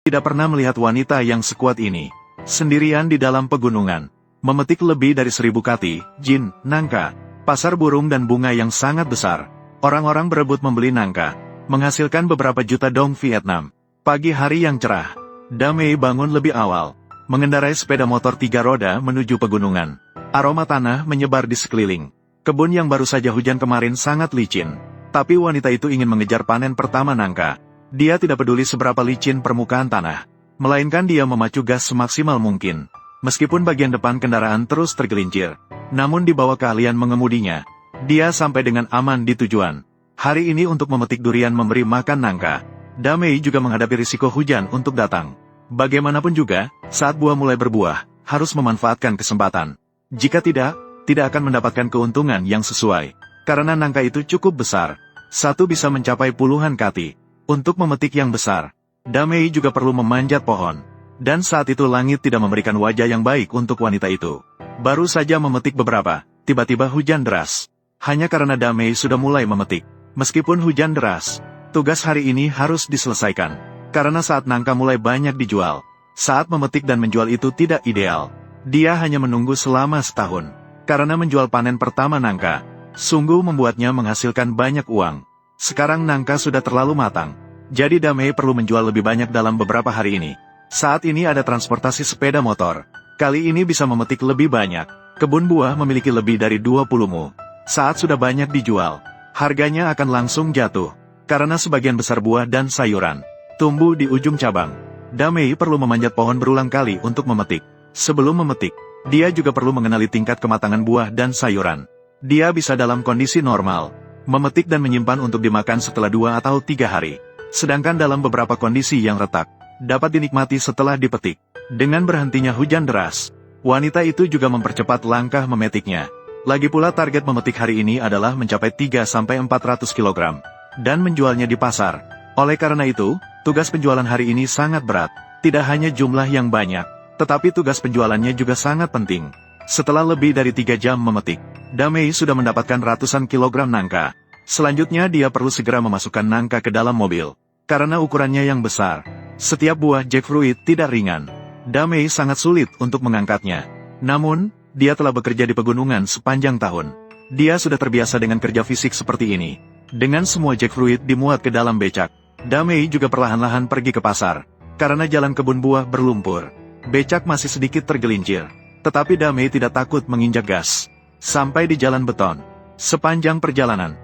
Tidak pernah melihat wanita yang sekuat ini. Sendirian di dalam pegunungan. Memetik lebih dari 1000 kati, jin, nangka, pasar burung dan bunga yang sangat besar. Orang-orang berebut membeli nangka. Menghasilkan beberapa juta dong Vietnam. Pagi hari yang cerah. Damei bangun lebih awal. Mengendarai sepeda motor 3 roda menuju pegunungan. Aroma tanah menyebar di sekeliling. Kebun yang baru saja hujan kemarin sangat licin. Tapi wanita itu ingin mengejar panen pertama nangka. Dia tidak peduli seberapa licin permukaan tanah. Melainkan dia memacu gas semaksimal mungkin. Meskipun bagian depan kendaraan terus tergelincir. Namun di bawah keahlian mengemudinya. Dia sampai dengan aman di tujuan. Hari ini untuk memetik durian memberi makan nangka. Damei juga menghadapi risiko hujan untuk datang. Bagaimanapun juga, saat buah mulai berbuah, harus memanfaatkan kesempatan. Jika tidak akan mendapatkan keuntungan yang sesuai. Karena nangka itu cukup besar. Satu bisa mencapai puluhan kati. Untuk memetik yang besar, Damei juga perlu memanjat pohon. Dan saat itu langit tidak memberikan wajah yang baik untuk wanita itu. Baru saja memetik beberapa, tiba-tiba hujan deras. Hanya karena Damei sudah mulai memetik. Meskipun hujan deras, tugas hari ini harus diselesaikan. Karena saat nangka mulai banyak dijual, saat memetik dan menjual itu tidak ideal. Dia hanya menunggu selama setahun. Karena menjual panen pertama nangka, sungguh membuatnya menghasilkan banyak uang. Sekarang nangka sudah terlalu matang. Jadi Damei perlu menjual lebih banyak dalam beberapa hari ini. Saat ini ada transportasi sepeda motor. Kali ini bisa memetik lebih banyak. Kebun buah memiliki lebih dari 20 mu. Saat sudah banyak dijual, harganya akan langsung jatuh. Karena sebagian besar buah dan sayuran tumbuh di ujung cabang. Damei perlu memanjat pohon berulang kali untuk memetik. Sebelum memetik, dia juga perlu mengenali tingkat kematangan buah dan sayuran. Dia bisa dalam kondisi normal memetik dan menyimpan untuk dimakan setelah 2 atau 3 hari. Sedangkan dalam beberapa kondisi yang retak, dapat dinikmati setelah dipetik. Dengan berhentinya hujan deras, wanita itu juga mempercepat langkah memetiknya. Lagi pula target memetik hari ini adalah mencapai 3-400 kg. Dan menjualnya di pasar. Oleh karena itu, tugas penjualan hari ini sangat berat. Tidak hanya jumlah yang banyak, tetapi tugas penjualannya juga sangat penting. Setelah lebih dari 3 jam memetik, Damei sudah mendapatkan ratusan kilogram nangka. Selanjutnya dia perlu segera memasukkan nangka ke dalam mobil. Karena ukurannya yang besar, setiap buah jackfruit tidak ringan. Damei sangat sulit untuk mengangkatnya. Namun, dia telah bekerja di pegunungan sepanjang tahun. Dia sudah terbiasa dengan kerja fisik seperti ini. Dengan semua jackfruit dimuat ke dalam becak, Damei juga perlahan-lahan pergi ke pasar. Karena jalan kebun buah berlumpur, becak masih sedikit tergelincir. Tetapi Damei tidak takut menginjak gas. Sampai di jalan beton. Sepanjang perjalanan,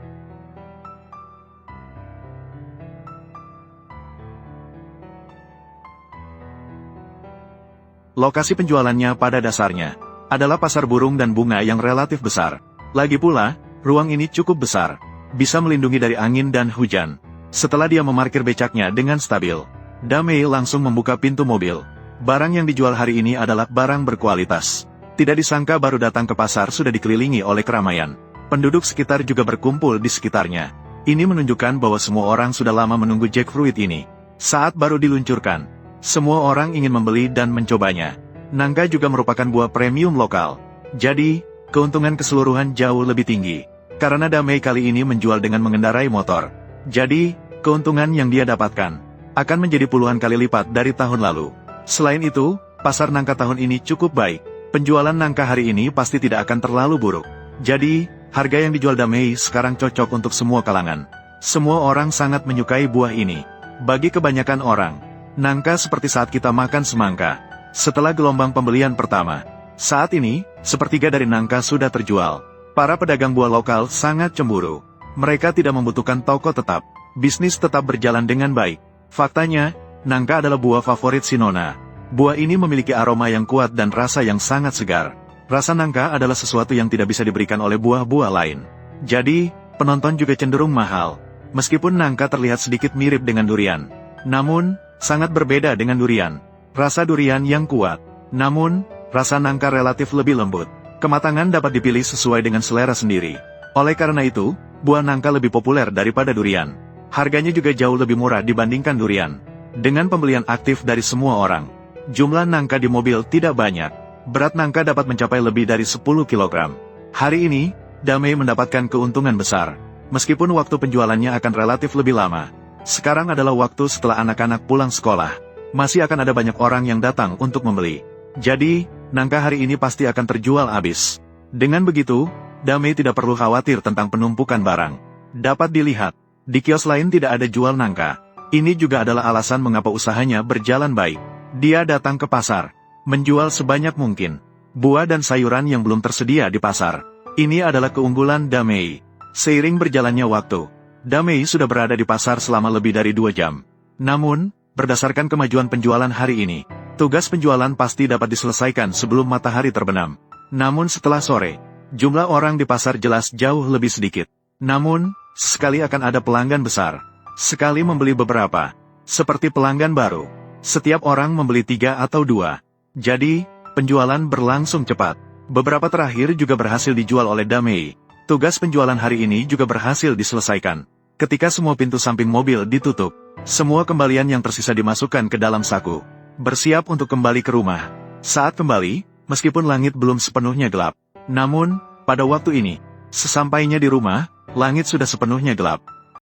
lokasi penjualannya pada dasarnya adalah pasar burung dan bunga yang relatif besar. Lagi pula, ruang ini cukup besar, bisa melindungi dari angin dan hujan. Setelah dia memarkir becaknya dengan stabil, Damei langsung membuka pintu mobil. Barang yang dijual hari ini adalah barang berkualitas. Tidak disangka baru datang ke pasar sudah dikelilingi oleh keramaian. Penduduk sekitar juga berkumpul di sekitarnya. Ini menunjukkan bahwa semua orang sudah lama menunggu jackfruit ini. Saat baru diluncurkan, semua orang ingin membeli dan mencobanya. Nangka juga merupakan buah premium lokal. Jadi, keuntungan keseluruhan jauh lebih tinggi. Karena Damei kali ini menjual dengan mengendarai motor. Jadi, keuntungan yang dia dapatkan akan menjadi puluhan kali lipat dari tahun lalu. Selain itu, pasar nangka tahun ini cukup baik. Penjualan nangka hari ini pasti tidak akan terlalu buruk. Jadi, harga yang dijual Damei sekarang cocok untuk semua kalangan. Semua orang sangat menyukai buah ini. Bagi kebanyakan orang, nangka seperti saat kita makan semangka. Setelah gelombang pembelian pertama, saat ini, sepertiga dari nangka sudah terjual. Para pedagang buah lokal sangat cemburu. Mereka tidak membutuhkan toko tetap. Bisnis tetap berjalan dengan baik. Faktanya, nangka adalah buah favorit si Nona. Buah ini memiliki aroma yang kuat dan rasa yang sangat segar. Rasa nangka adalah sesuatu yang tidak bisa diberikan oleh buah-buah lain. Jadi, penonton juga cenderung mahal. Meskipun nangka terlihat sedikit mirip dengan durian, namun, sangat berbeda dengan durian. Rasa durian yang kuat, namun, rasa nangka relatif lebih lembut. Kematangan dapat dipilih sesuai dengan selera sendiri. Oleh karena itu, buah nangka lebih populer daripada durian. Harganya juga jauh lebih murah dibandingkan durian. Dengan pembelian aktif dari semua orang, jumlah nangka di mobil tidak banyak. Berat nangka dapat mencapai lebih dari 10 kg. Hari ini, Damei mendapatkan keuntungan besar. Meskipun waktu penjualannya akan relatif lebih lama. Sekarang adalah waktu setelah anak-anak pulang sekolah. masih akan ada banyak orang yang datang untuk membeli. Jadi, nangka hari ini pasti akan terjual habis. Dengan begitu, Damei tidak perlu khawatir tentang penumpukan barang. Dapat dilihat, di kios lain tidak ada jual nangka. Ini juga adalah alasan mengapa usahanya berjalan baik. Dia datang ke pasar, menjual sebanyak mungkin buah dan sayuran yang belum tersedia di pasar. Ini adalah keunggulan Damei. Seiring berjalannya waktu, Damei sudah berada di pasar selama lebih dari 2 jam. Namun, berdasarkan kemajuan penjualan hari ini, tugas penjualan pasti dapat diselesaikan sebelum matahari terbenam. Namun setelah sore, jumlah orang di pasar jelas jauh lebih sedikit. Namun, sekali akan ada pelanggan besar. Sekali membeli beberapa, seperti pelanggan baru. Setiap orang membeli 3 atau 2. Jadi, penjualan berlangsung cepat. Beberapa terakhir juga berhasil dijual oleh Damei. Tugas penjualan hari ini juga berhasil diselesaikan. Ketika semua pintu samping mobil ditutup, semua kembalian yang tersisa dimasukkan ke dalam saku. Bersiap untuk kembali ke rumah. Saat kembali, meskipun langit belum sepenuhnya gelap. Namun, pada waktu ini, sesampainya di rumah, langit sudah sepenuhnya gelap.